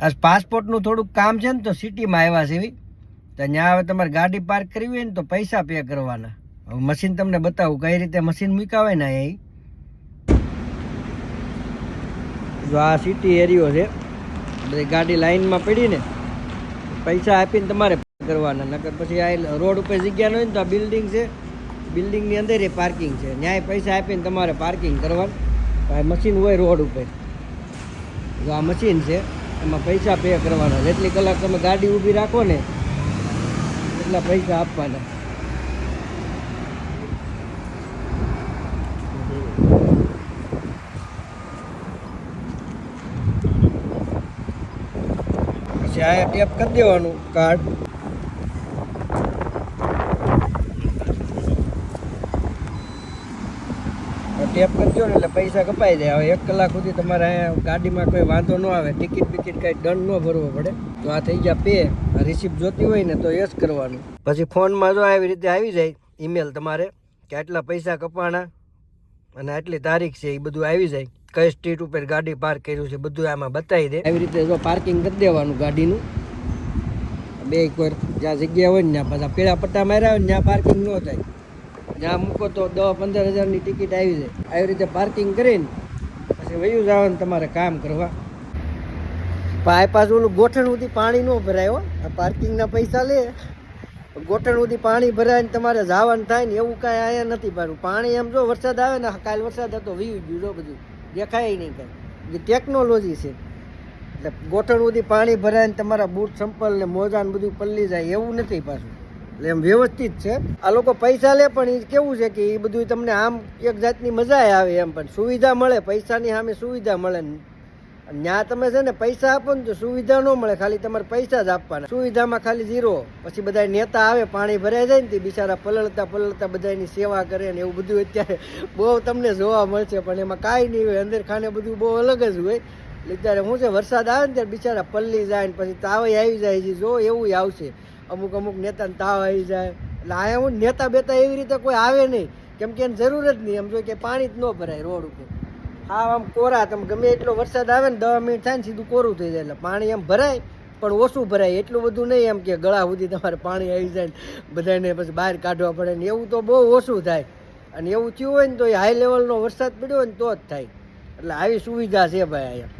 આજ પાસપોર્ટનું થોડુંક કામ છે ને તો સિટીમાં આવ્યા છે એવી તો ત્યાં હવે તમારે ગાડી પાર્ક કરવી હોય ને તો પૈસા પે કરવાના. હવે મશીન તમને બતાવું કઈ રીતે મશીન મૂક્યા હોય ને એ જો આ સિટી એરિયો છે. બધી ગાડી લાઈનમાં પડી ને પૈસા આપીને તમારે કરવાના, નકર પછી આ રોડ ઉપર જગ્યા ન હોય ને તો આ બિલ્ડિંગ છે, બિલ્ડિંગની અંદર એ પાર્કિંગ છે, ન્યાય પૈસા આપીને તમારે પાર્કિંગ કરવાનું. આ મશીન હોય રોડ ઉપર, જો આ મશીન છે એમાં પૈસા પે કરવાના. જેટલી કલાક તમે ગાડી ઊભી રાખો ને એટલા પૈસા આપવાના. પછી આ ટેપ કરી દેવાનું કાર્ડ. ટેપ કરી દો ને એટલે પૈસા કપાઈ જાય. હવે 1 કલાક સુધી તમારે અહીંયા ગાડીમાં કોઈ વાંધો ન આવે, ટિકિટ બિકિટ કંઈ દંડ ન ભરવો પડે. તો આ થઈ ગયા પે. આ રિસિપ્ટ જોતી હોય ને તો યસ કરવાનું. પછી ફોનમાં જો આવી રીતે આવી જાય ઈમેલ તમારે કે આટલા પૈસા કપાણા અને આટલી તારીખ છે, એ બધું આવી જાય. કઈ સ્ટ્રીટ ઉપર ગાડી પાર્ક કર્યું છે બધું આમાં બતાવી દે. આવી રીતે જો પાર્કિંગ કરી દેવાનું ગાડીનું. બે એક વાર જ્યાં જગ્યા હોય ને ત્યાં પાછા પીળા પટ્ટા માર્યા હોય ને ત્યાં પાર્કિંગ ન થાય. જ્યાં મૂકો તો 10-15 હજારની ટિકિટ આવી જાય. આવી રીતે પાર્કિંગ કરીને પછી વયું જવાનું તમારે કામ કરવા. આ પાછું ઓલું ગોઠણ સુધી પાણી ન ભરાય હો. આ પાર્કિંગના પૈસા લે, ગોઠણ સુધી પાણી ભરાય ને તમારે જવાનું થાય ને એવું કાંઈ અહીંયા નથી પાડું. પાણી એમ જો વરસાદ આવે ને, કાલ વરસાદ હતો વયું ગયું, જો બધું દેખાય નહીં કાંઈ. જે ટેકનોલોજી છે એટલે ગોઠણ સુધી પાણી ભરાય ને તમારા બૂટ ચંપલ ને મોજા ને બધું પલ્લી જાય એવું નથી પાછું. એટલે એમ વ્યવસ્થિત છે. આ લોકો પૈસા લે પણ એ કેવું છે કે એ બધું તમને આમ એક જાતની મજા આવે એમ, પણ સુવિધા મળે, પૈસાની સામે સુવિધા મળે. ત્યાં તમે છે ને પૈસા આપો ને તો સુવિધા ન મળે, ખાલી તમારે પૈસા જ આપવાના. સુવિધામાં ખાલી 0. પછી બધા નેતા આવે, પાણી ભરાઈ જાય ને તે બિચારા પલળતા બધાની સેવા કરે ને એવું બધું અત્યારે બહુ તમને જોવા મળશે. પણ એમાં કાંઈ નહીં હોય, અંદર ખાને બધું બહુ અલગ જ હોય. એટલે ત્યારે શું છે, વરસાદ આવે ને ત્યારે બિચારા પલ્લી જાય ને પછી તાવ આવી જાય છે. જો એવું આવશે, અમુક નેતાને તાવ આવી જાય. એટલે અહીંયા હું નેતા બેતા એવી રીતે કોઈ આવે નહીં, કેમ કે એની જરૂર જ નહીં. એમ જો કે પાણી જ ન ભરાય રોડ ઉપર. હા આમ કોરા, તમે ગમે એટલો વરસાદ આવે ને 10 મિનિટ થાય ને સીધું કોરું થઈ જાય. એટલે પાણી એમ ભરાય પણ ઓછું ભરાય, એટલું બધું નહીં એમ કે ગળા સુધી તમારે પાણી આવી જાય ને બધાને પછી બહાર કાઢવા પડે ને એવું તો બહુ ઓછું થાય. અને એવું થયું હોય ને તો એ હાઈ લેવલનો વરસાદ પડ્યો હોય ને તો જ થાય. એટલે આવી સુવિધા છે ભાઈ અહીંયા.